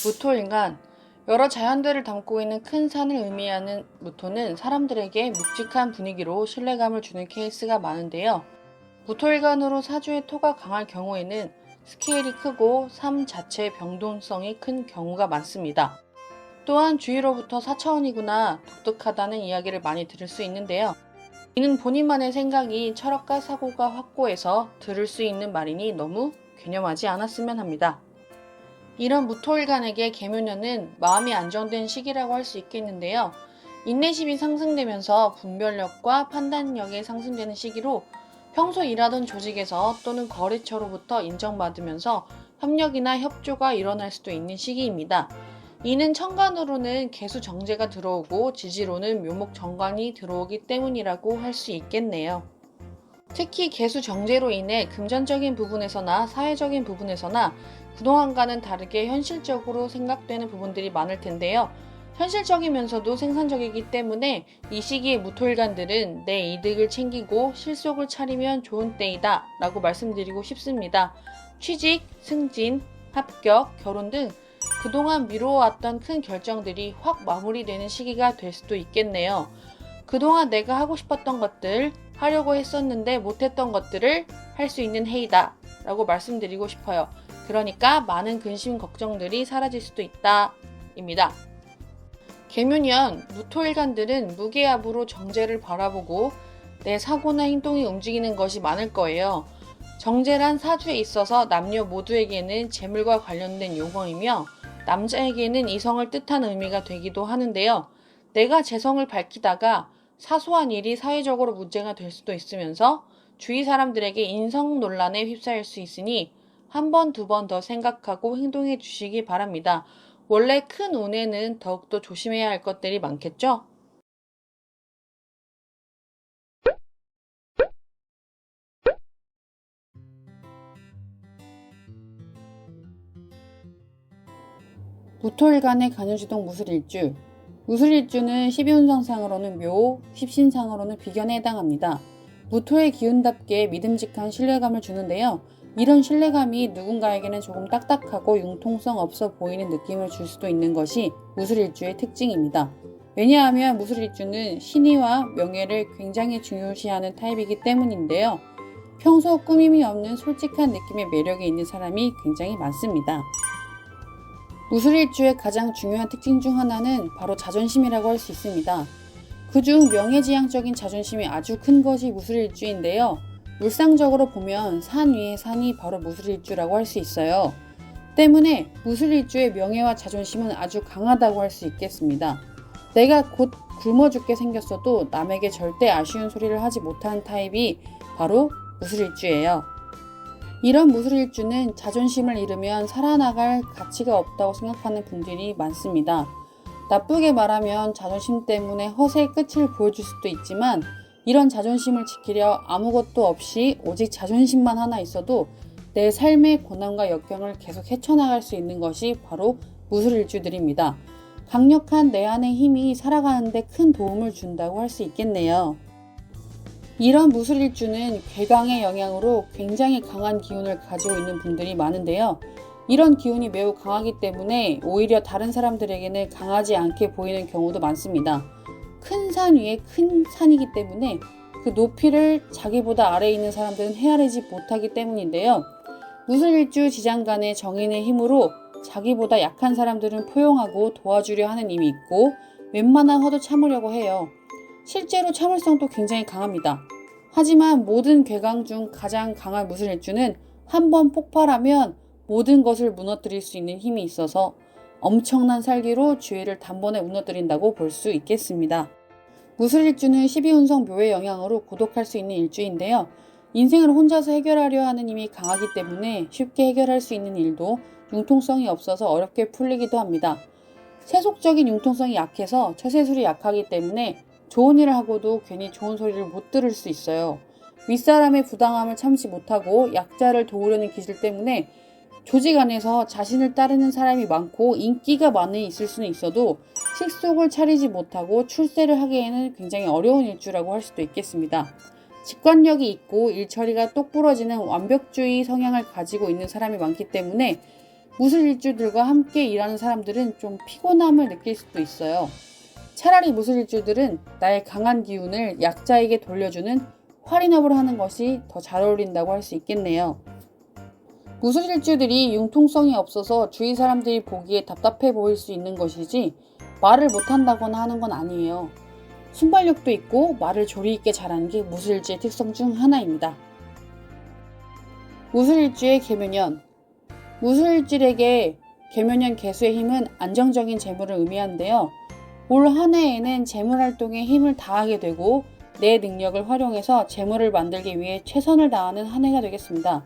무토인간, 여러 자연들을 담고 있는 큰 산을 의미하는 무토는 사람들에게 묵직한 분위기로 신뢰감을 주는 케이스가 많은데요. 무토일간으로 사주의 토가 강할 경우에는 스케일이 크고 삶 자체의 병동성이 큰 경우가 많습니다. 또한 주위로부터 4차원이구나 독특하다는 이야기를 많이 들을 수 있는데요. 이는 본인만의 생각이 철학과 사고가 확고해서 들을 수 있는 말이니 너무 괴념하지 않았으면 합니다. 이런 무토일간에게 계묘년은 마음이 안정된 시기라고 할 수 있겠는데요. 인내심이 상승되면서 분별력과 판단력이 상승되는 시기로 평소 일하던 조직에서 또는 거래처로부터 인정받으면서 협력이나 협조가 일어날 수도 있는 시기입니다. 이는 천간으로는 개수정제가 들어오고 지지로는 묘목정관이 들어오기 때문이라고 할 수 있겠네요. 특히 개수정제로 인해 금전적인 부분에서나 사회적인 부분에서나 그동안과는 다르게 현실적으로 생각되는 부분들이 많을 텐데요. 현실적이면서도 생산적이기 때문에 이 시기의 무토일간들은 내 이득을 챙기고 실속을 차리면 좋은 때이다 라고 말씀드리고 싶습니다. 취직, 승진, 합격, 결혼 등 그동안 미뤄왔던 큰 결정들이 확 마무리되는 시기가 될 수도 있겠네요. 그동안 내가 하고 싶었던 것들, 하려고 했었는데 못했던 것들을 할 수 있는 해이다 라고 말씀드리고 싶어요. 그러니까 많은 근심 걱정들이 사라질 수도 있다 입니다. 계묘년 무토일간들은 무게압으로 정제를 바라보고 내 사고나 행동이 움직이는 것이 많을 거예요. 정제란 사주에 있어서 남녀 모두에게는 재물과 관련된 용어이며 남자에게는 이성을 뜻하는 의미가 되기도 하는데요. 내가 재성을 밝히다가 사소한 일이 사회적으로 문제가 될 수도 있으면서 주위 사람들에게 인성 논란에 휩싸일 수 있으니 한 번, 두 번 더 생각하고 행동해 주시기 바랍니다. 원래 큰 운에는 더욱더 조심해야 할 것들이 많겠죠? 무토일간의 간요지동 무술일주. 무술일주는 12운성상으로는 묘, 십신상으로는 비견에 해당합니다. 무토의 기운답게 믿음직한 신뢰감을 주는데요. 이런 신뢰감이 누군가에게는 조금 딱딱하고 융통성 없어 보이는 느낌을 줄 수도 있는 것이 무술일주의 특징입니다. 왜냐하면 무술일주는 신의와 명예를 굉장히 중요시하는 타입이기 때문인데요. 평소 꾸밈이 없는 솔직한 느낌의 매력이 있는 사람이 굉장히 많습니다. 무술일주의 가장 중요한 특징 중 하나는 바로 자존심이라고 할 수 있습니다. 그중 명예지향적인 자존심이 아주 큰 것이 무술일주인데요. 물상적으로 보면 산 위에 산이 바로 무술일주라고 할 수 있어요. 때문에 무술일주의 명예와 자존심은 아주 강하다고 할 수 있겠습니다. 내가 곧 굶어 죽게 생겼어도 남에게 절대 아쉬운 소리를 하지 못하는 타입이 바로 무술일주예요. 이런 무술일주는 자존심을 잃으면 살아나갈 가치가 없다고 생각하는 분들이 많습니다. 나쁘게 말하면 자존심 때문에 허세의 끝을 보여줄 수도 있지만 이런 자존심을 지키려 아무것도 없이 오직 자존심만 하나 있어도 내 삶의 고난과 역경을 계속 헤쳐나갈 수 있는 것이 바로 무술일주들입니다. 강력한 내 안의 힘이 살아가는 데 큰 도움을 준다고 할 수 있겠네요. 이런 무술일주는 괴강의 영향으로 굉장히 강한 기운을 가지고 있는 분들이 많은데요. 이런 기운이 매우 강하기 때문에 오히려 다른 사람들에게는 강하지 않게 보이는 경우도 많습니다. 큰 산 위에 큰 산이기 때문에 그 높이를 자기보다 아래에 있는 사람들은 헤아리지 못하기 때문인데요. 무술일주 지장간의 정인의 힘으로 자기보다 약한 사람들은 포용하고 도와주려 하는 힘이 있고 웬만한 화도 참으려고 해요. 실제로 참을성도 굉장히 강합니다. 하지만 모든 괴강 중 가장 강한 무술일주는 한번 폭발하면 모든 것을 무너뜨릴 수 있는 힘이 있어서 엄청난 살기로 주위를 단번에 무너뜨린다고 볼 수 있겠습니다. 무술일주는 12운성 묘의 영향으로 고독할 수 있는 일주인데요. 인생을 혼자서 해결하려 하는 힘이 강하기 때문에 쉽게 해결할 수 있는 일도 융통성이 없어서 어렵게 풀리기도 합니다. 세속적인 융통성이 약해서 처세술이 약하기 때문에 좋은 일을 하고도 괜히 좋은 소리를 못 들을 수 있어요. 윗사람의 부당함을 참지 못하고 약자를 도우려는 기질 때문에 조직 안에서 자신을 따르는 사람이 많고 인기가 많이 있을 수는 있어도 식속을 차리지 못하고 출세를 하기에는 굉장히 어려운 일주라고 할 수도 있겠습니다. 직관력이 있고 일처리가 똑부러지는 완벽주의 성향을 가지고 있는 사람이 많기 때문에 무술일주들과 함께 일하는 사람들은 좀 피곤함을 느낄 수도 있어요. 차라리 무술일주들은 나의 강한 기운을 약자에게 돌려주는 활인업을 하는 것이 더 잘 어울린다고 할 수 있겠네요. 무술일주들이 융통성이 없어서 주위 사람들이 보기에 답답해 보일 수 있는 것이지 말을 못한다거나 하는 건 아니에요. 순발력도 있고 말을 조리 있게 잘하는 게 무술일주의 특성 중 하나입니다. 무술일주의 계묘년. 무술일주에게 계묘년 개수의 힘은 안정적인 재물을 의미하는데요. 올 한 해에는 재물활동에 힘을 다하게 되고 내 능력을 활용해서 재물을 만들기 위해 최선을 다하는 한 해가 되겠습니다.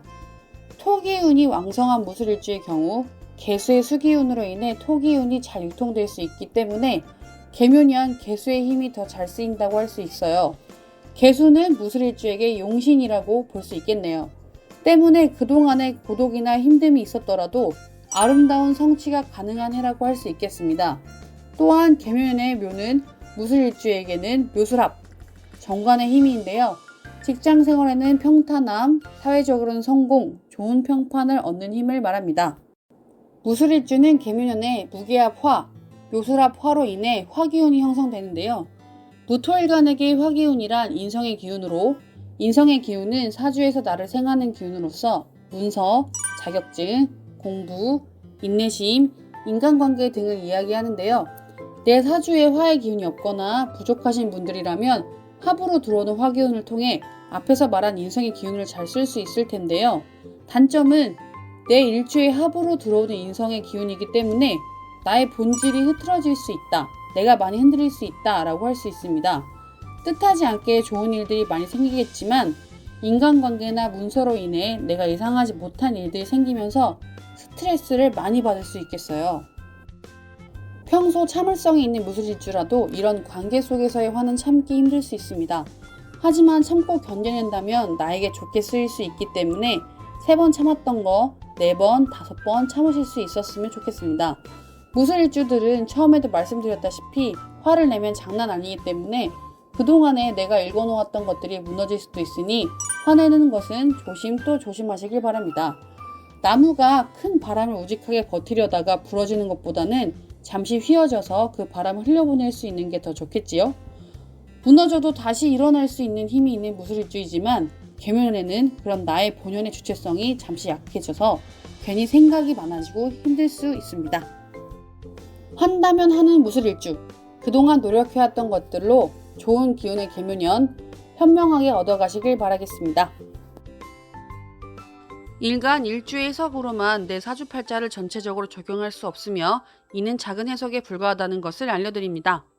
토기운이 왕성한 무술일주의 경우 개수의 수기운으로 인해 토기운이 잘 유통될 수 있기 때문에 계묘년 개수의 힘이 더 잘 쓰인다고 할 수 있어요. 개수는 무술일주에게 용신이라고 볼 수 있겠네요. 때문에 그동안의 고독이나 힘듦이 있었더라도 아름다운 성취가 가능한 해라고 할 수 있겠습니다. 또한 계묘년의 묘는 무술일주에게는 묘술합, 정관의 힘인데요. 직장 생활에는 평탄함, 사회적으로는 성공, 좋은 평판을 얻는 힘을 말합니다. 무술일주는 계묘년에 무게합 화, 묘술합 화로 인해 화기운이 형성되는데요. 무토일간에게 화기운이란 인성의 기운으로 인성의 기운은 사주에서 나를 생하는 기운으로서 문서, 자격증, 공부, 인내심, 인간관계 등을 이야기하는데요. 내 사주에 화의 기운이 없거나 부족하신 분들이라면 합으로 들어오는 화기운을 통해 앞에서 말한 인성의 기운을 잘 쓸 수 있을 텐데요. 단점은 내 일주에 합으로 들어오는 인성의 기운이기 때문에 나의 본질이 흐트러질 수 있다. 내가 많이 흔들릴 수 있다 라고 할 수 있습니다. 뜻하지 않게 좋은 일들이 많이 생기겠지만 인간관계나 문서로 인해 내가 예상하지 못한 일들이 생기면서 스트레스를 많이 받을 수 있겠어요. 평소 참을성이 있는 무술일주라도 이런 관계 속에서의 화는 참기 힘들 수 있습니다. 하지만 참고 견뎌낸다면 나에게 좋게 쓰일 수 있기 때문에 3번 참았던 거 4번, 5번 참으실 수 있었으면 좋겠습니다. 무술일주들은 처음에도 말씀드렸다시피 화를 내면 장난 아니기 때문에 그동안에 내가 읽어놓았던 것들이 무너질 수도 있으니 화내는 것은 조심 또 조심하시길 바랍니다. 나무가 큰 바람을 우직하게 버티려다가 부러지는 것보다는 잠시 휘어져서 그 바람을 흘려보낼 수 있는 게 더 좋겠지요. 무너져도 다시 일어날 수 있는 힘이 있는 무술일주이지만 계묘년에는 그런 나의 본연의 주체성이 잠시 약해져서 괜히 생각이 많아지고 힘들 수 있습니다. 한다면 하는 무술일주. 그동안 노력해왔던 것들로 좋은 기운의 계묘년 현명하게 얻어가시길 바라겠습니다. 일간 일주의 해석으로만 내 사주팔자를 전체적으로 적용할 수 없으며 이는 작은 해석에 불과하다는 것을 알려드립니다.